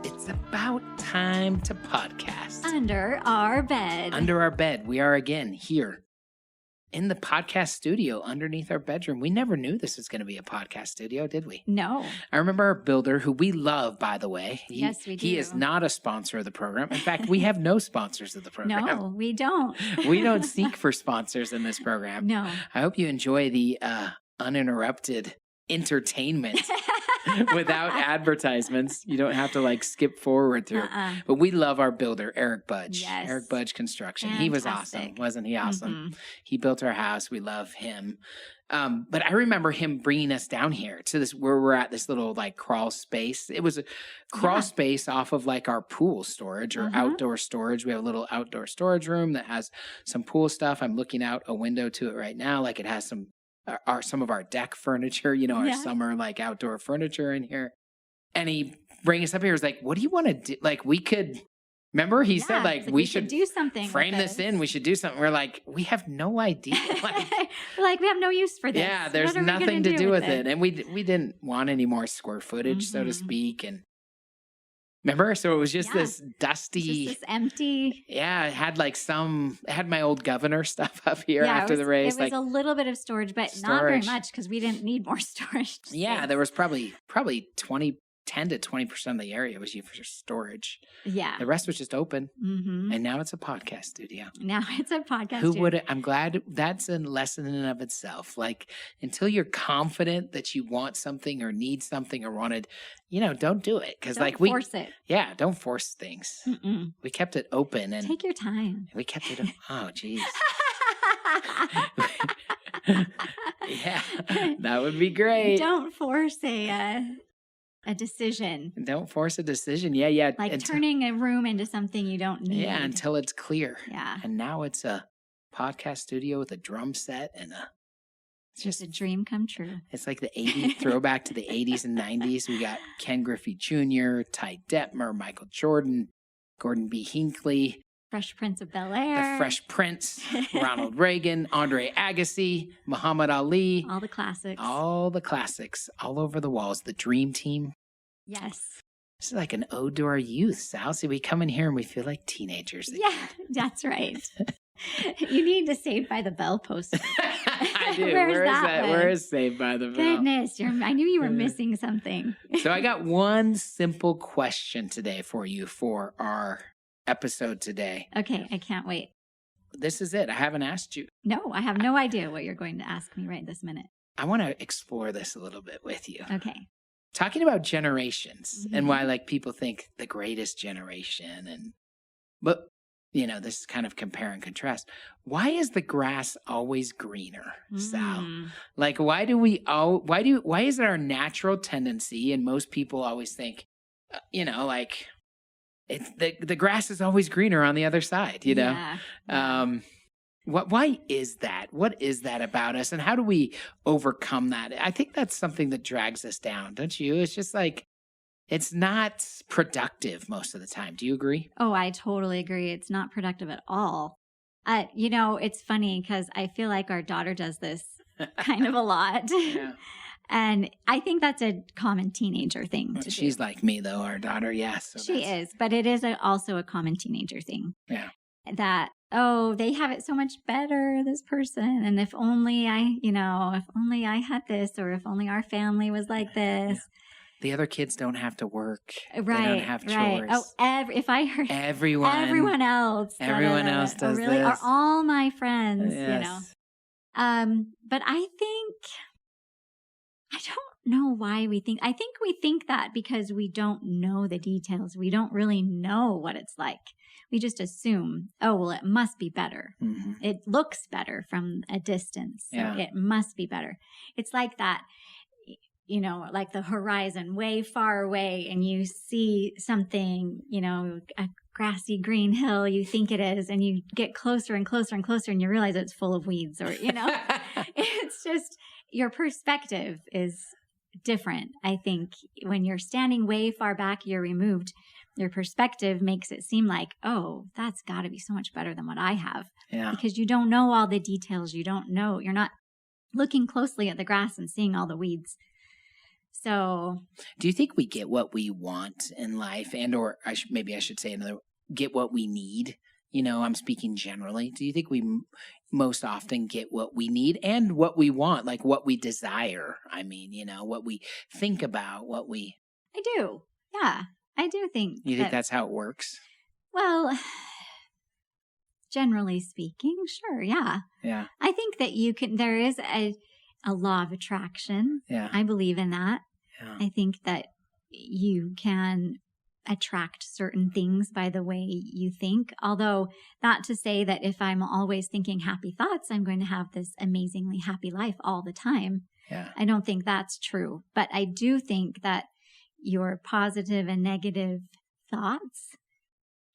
It's about time to podcast. Under our bed. Under our bed. We are again here in the podcast studio underneath our bedroom. We never knew this was going to be a podcast studio, did we? No. I remember our builder, who we love, by the way. Yes, we do. He is not a sponsor of the program. In fact, we have no sponsors of the program. No, we don't. We don't seek for sponsors in this program. No. I hope you enjoy the uninterrupted entertainment without advertisements. You don't have to skip forward through. But we love our builder, Eric Budge. Yes. Eric Budge Construction. Fantastic. He was awesome. Wasn't he awesome? Mm-hmm. He built our house. We love him. But I remember him bringing us down here to this, where we're at, this little crawl space. It was a crawl space off of our pool storage or outdoor storage. We have a little outdoor storage room that has some pool stuff. I'm looking out a window to it right now. It has some of our deck furniture, our summer outdoor furniture in here. And he bring us up here. He was like, what do you want to do? We could, remember he said we should do something. Frame this in. We should do something. We're like, we have no idea. We have no use for this. Yeah, there's nothing to do with it. And we didn't want any more square footage, so to speak. And remember? So it was just this dusty. Just this empty. Yeah, it had it had my old governor stuff up here after the race. It was a little bit of storage, but not very much because we didn't need more storage. Yeah, there was probably 10 to 20% of the area was used for storage. Yeah. The rest was just open. Mm-hmm. And now it's a podcast studio. Now it's a podcast studio. I'm glad that's a lesson in and of itself. Until you're confident that you want something or need something or wanted, don't do it. Because force it. Yeah, don't force things. Mm-mm. We kept it open. And take your time. We kept it, oh, geez. Yeah, that would be great. Don't force a decision. Don't force a decision. Yeah. Turning a room into something you don't need. Yeah, until it's clear. Yeah. And now it's a podcast studio with a drum set and it's just a dream come true. It's like the 80s, throwback to the 80s and 90s. We got Ken Griffey Jr., Ty Detmer, Michael Jordan, Gordon B. Hinckley. Fresh Prince of Bel-Air. The Fresh Prince, Ronald Reagan, Andre Agassi, Muhammad Ali. All the classics. All the classics all over the walls. The Dream Team. Yes. This is like an ode to our youth, Sal. See, we come in here and we feel like teenagers again. Yeah, that's right. You need to Saved by the Bell poster. I do. Where is that? Where is Saved by the Bell? Goodness, I knew you were missing something. So I got one simple question today for you for our episode today. Okay, I can't wait. This is it. I haven't asked you. No, I have no idea what you're going to ask me right this minute. I want to explore this a little bit with you. Okay. Talking about generations and why people think the greatest generation but this is kind of compare and contrast. Why is the grass always greener, Sal? Why is it our natural tendency, and most people always think, it's the grass is always greener on the other side, Yeah. Why is that? What is that about us? And how do we overcome that? I think that's something that drags us down, don't you? It's just it's not productive most of the time. Do you agree? Oh, I totally agree. It's not productive at all. It's funny because I feel like our daughter does this kind of a lot. Yeah. And I think that's a common teenager thing to do. She's like me, though, our daughter, yes. So she is, but it is also a common teenager thing. Yeah. That, they have it so much better, this person. And if only I had this, or if only our family was like this. Yeah. The other kids don't have to work. Right. They don't have chores. Oh, if I heard everyone else does really, this. Or all my friends, Yes. But I don't know why we think. I think we think that because we don't know the details. We don't really know what it's like. We just assume, it must be better. Mm-hmm. It looks better from a distance. So it must be better. It's like that, like the horizon way far away, and you see something, a grassy green hill you think it is, and you get closer and closer and closer, and you realize it's full of weeds, or, it's just your perspective is different. I think when you're standing way far back, you're removed, your perspective makes it seem like, that's got to be so much better than what I have. Yeah. Because you don't know all the details. You don't know. You're not looking closely at the grass and seeing all the weeds. So, do you think we get what we want in life, and or maybe I should say get what we need? I'm speaking generally. Do you think we most often get what we need and what we want, like what we desire? I mean, what we think about, I do. Yeah, I do think. You think that's how it works? Well, generally speaking, sure. Yeah. Yeah. I think that there is a law of attraction. Yeah. I believe in that. Yeah. I think that you can attract certain things by the way you think. Although not to say that if I'm always thinking happy thoughts, I'm going to have this amazingly happy life all the time. Yeah. I don't think that's true. But I do think that your positive and negative thoughts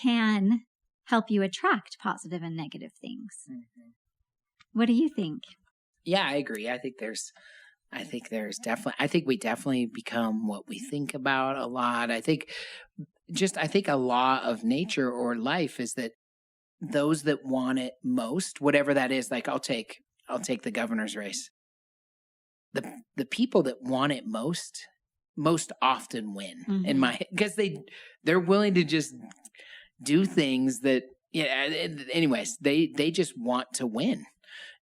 can help you attract positive and negative things. Mm-hmm. What do you think? Yeah, I agree. I think we definitely become what we think about a lot. I think a law of nature or life is that those that want it most, whatever that is, like I'll take the governor's race. The people that want it most often win, mm-hmm. Because they're willing to just do things that, anyways, they just want to win.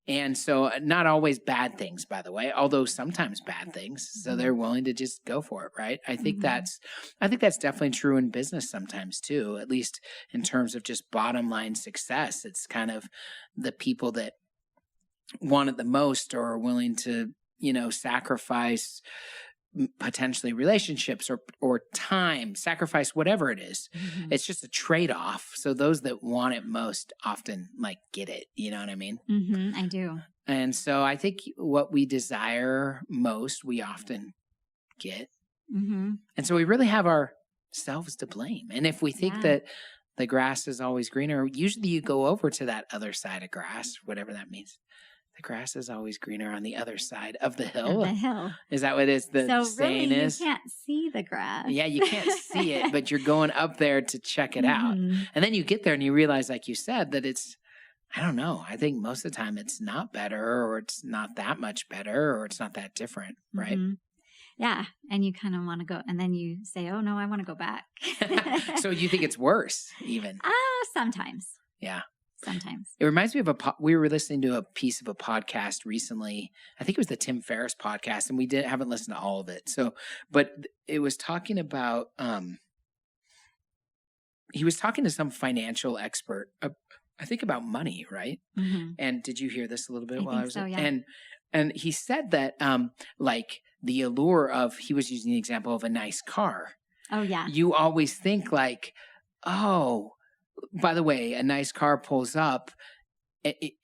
And so not always bad things, by the way, although sometimes bad things. So they're willing to just go for it. Right. I think that's definitely true in business sometimes too, at least in terms of just bottom line success. It's kind of the people that want it the most or are willing to, sacrifice potentially relationships or time, sacrifice whatever it is. Mm-hmm. It's just a trade-off. So those that want it most often get it. You know what I mean? Mm-hmm, I do. And so I think what we desire most, we often get. Mm-hmm. And so we really have ourselves to blame. And if we think that the grass is always greener, usually you go over to that other side of grass, whatever that means. The grass is always greener on the other side of the hill. Of the hill. Is that what the saying really, is? You can't see the grass. Yeah, you can't see it, but you're going up there to check it out. And then you get there and you realize, like you said, that it's, I don't know. I think most of the time it's not better or it's not that much better or it's not that different, right? Mm-hmm. Yeah. And you kind of want to go, and then you say, oh no, I want to go back. So you think it's worse even? Sometimes. Yeah. Sometimes. It reminds me of we were listening to a piece of a podcast recently. I think it was the Tim Ferriss podcast, and we haven't listened to all of it. So, but it was talking about, he was talking to some financial expert, I think about money, right? Mm-hmm. And did you hear this a little bit while I was? So, yeah. And he said that, the allure of, he was using the example of a nice car. Oh yeah. You always think by the way, a nice car pulls up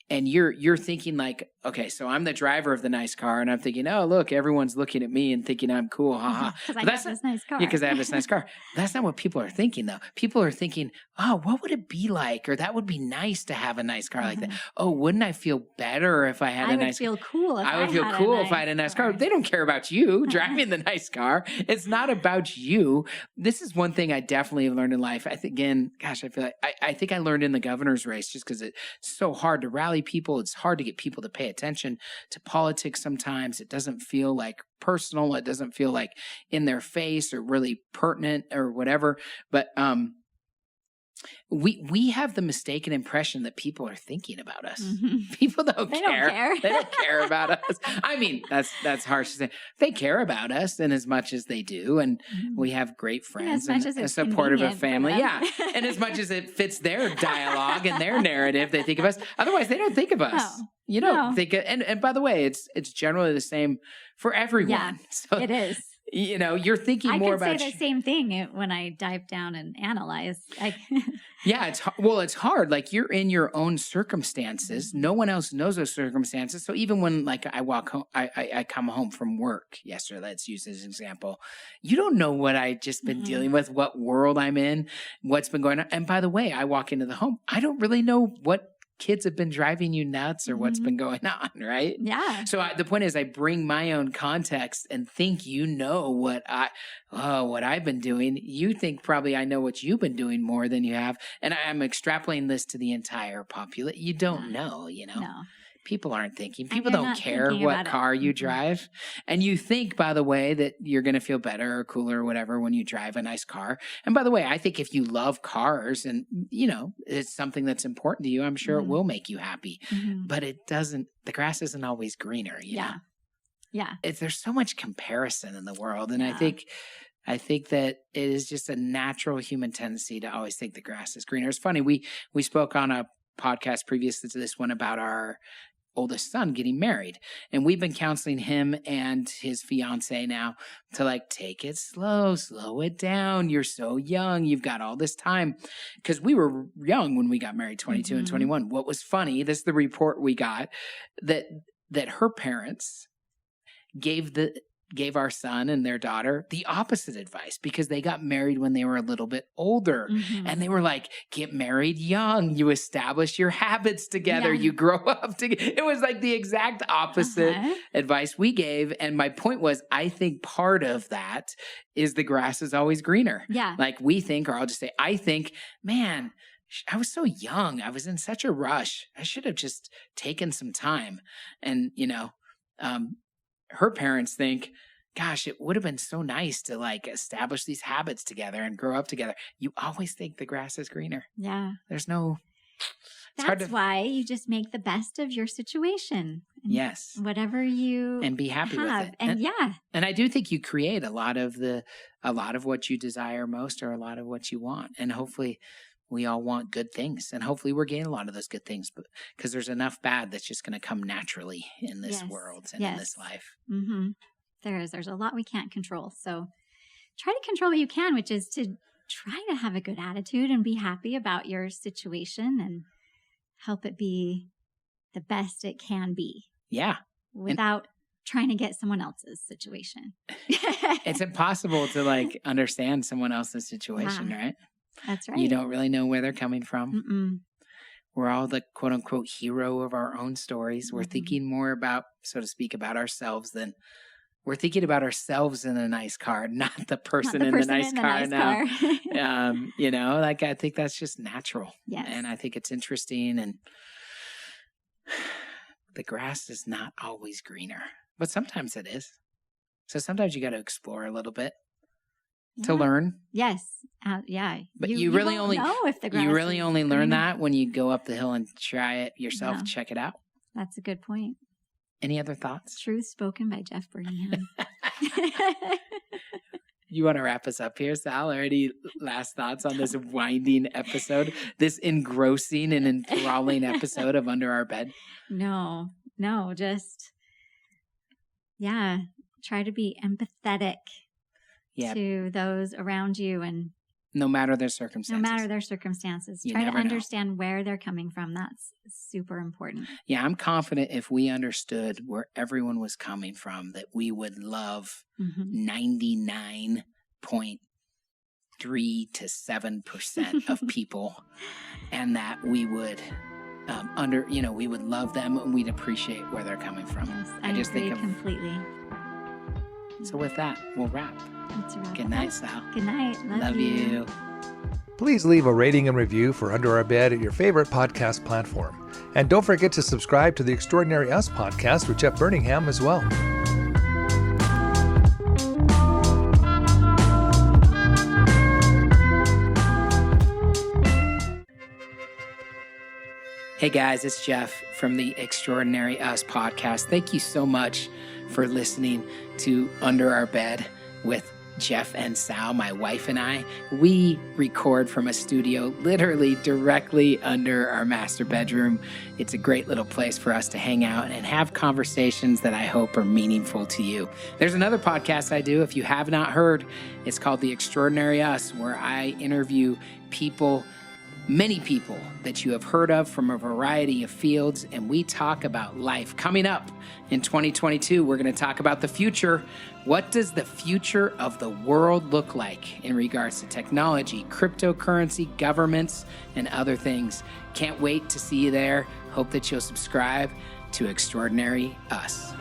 and you're thinking okay, so I'm the driver of the nice car and I'm thinking, oh, look, everyone's looking at me and thinking I'm cool. Haha. Because I have this nice car. Yeah, because I have this nice car. That's not what people are thinking though. People are thinking, oh, what would it be like? Or that would be nice to have a nice car like that. Oh, wouldn't I feel better if I had a nice car? I would feel cool if I had a nice car. They don't care about you driving the nice car. It's not about you. This is one thing I definitely have learned in life. I think, again, gosh, I feel like I think I learned in the governor's race just because it's so hard to rally people. It's hard to get people to pay attention to politics sometimes. It doesn't feel like personal. It doesn't feel like in their face or really pertinent or whatever. But we have the mistaken impression that people are thinking about us. Mm-hmm. People don't care. They don't care about us. I mean, that's harsh to say. They care about us in as much as they do, and we have great friends and a supportive of family. Yeah, and as much as it fits their dialogue and their narrative, they think of us. Otherwise, they don't think of us. No. You don't think it. And by the way, it's generally the same for everyone. Yeah, so, it is. You're thinking more about. I can say the same thing when I dive down and analyze. Yeah, it's hard. Like you're in your own circumstances. No one else knows those circumstances. So even when I walk home, I come home from work yesterday. Let's use this example. You don't know what I just been dealing with, what world I'm in, what's been going on. And by the way, I walk into the home. I don't really know what kids have been driving you nuts or what's been going on, right? Yeah. So the point is I bring my own context and think what I've been doing. You think probably I know what you've been doing more than you have. And I'm extrapolating this to the entire population. You don't know, No. People aren't thinking. And People you're don't not care thinking what about it. car you drive. And you think, by the way, that you're going to feel better or cooler or whatever when you drive a nice car. And by the way, I think if you love cars and, it's something that's important to you, I'm sure it will make you happy. But it doesn't, the grass isn't always greener, you know? Yeah. There's so much comparison in the world. And Yeah. I think that it is just a natural human tendency to always think the grass is greener. It's funny. We spoke on a podcast previous to this one about our oldest son getting married, and we've been counseling him and his fiance now to take it slow it down. You're so young. You've got all this time, because we were young when we got married, 22 and 21. What was funny, this is the report we got, that her parents gave our son and their daughter the opposite advice, because they got married when they were a little bit older. And they were like, get married young. You establish your habits together. You grow up together. It was like the exact opposite advice we gave. And my point was, I think part of that is the grass is always greener. Yeah. Like we think, or I'll just say, I think, man, I was so young. I was in such a rush. I should have just taken some time. And, her parents think, gosh, it would have been so nice to establish these habits together and grow up together. You always think the grass is greener. Yeah. There's no. That's why you just make the best of your situation. Yes. Whatever you and be happy have. with it. And I do think you create a lot of what you desire most, or a lot of what you want. And hopefully we all want good things, and hopefully we're getting a lot of those good things, but because there's enough bad that's just going to come naturally in this world and in this life. There's a lot we can't control. So try to control what you can, which is to try to have a good attitude and be happy about your situation and help it be the best it can be. Yeah. Without trying to get someone else's situation. It's impossible to understand someone else's situation, right? That's right. You don't really know where they're coming from. We're all the quote unquote hero of our own stories. We're thinking more about, so to speak, about ourselves than we're thinking about ourselves in a nice car, not the person in the nice car now. I think that's just natural. Yes. And I think it's interesting. And the grass is not always greener, but sometimes it is. So sometimes you got to explore a little bit. To learn. Yes. But you really won't only know if the grass you really is only learn greener. that when you go up the hill and try it yourself, check it out. That's a good point. Any other thoughts? Truth spoken by Jeff Burningham. You want to wrap us up here, Sal? Or any last thoughts on this winding episode, this engrossing and enthralling episode of Under Our Bed? No, just try to be empathetic to those around you, and no matter their circumstances. Try to understand where they're coming from. That's super important. Yeah, I'm confident if we understood where everyone was coming from, that we would love 99.3 to 7% of people, and that we would we would love them and we'd appreciate where they're coming from. Yes, I just agree completely. So with that, we'll wrap. Let's wrap. Good night, Sal. Good night. Love you. Please leave a rating and review for Under Our Bed at your favorite podcast platform. And don't forget to subscribe to the Extraordinary Us podcast with Jeff Burningham as well. Hey guys, it's Jeff from the Extraordinary Us podcast. Thank you so much for listening to Under Our Bed with Jeff and Sal, my wife and I. We record from a studio literally directly under our master bedroom. It's a great little place for us to hang out and have conversations that I hope are meaningful to you. There's another podcast I do, if you have not heard. It's called The Extraordinary Us, where I interview people, many people that you have heard of from a variety of fields, and we talk about life. Coming up in 2022, we're going to talk about the future. What does the future of the world look like in regards to technology, cryptocurrency, governments, and other things? Can't wait to see you there. Hope that you'll subscribe to Extraordinary Us.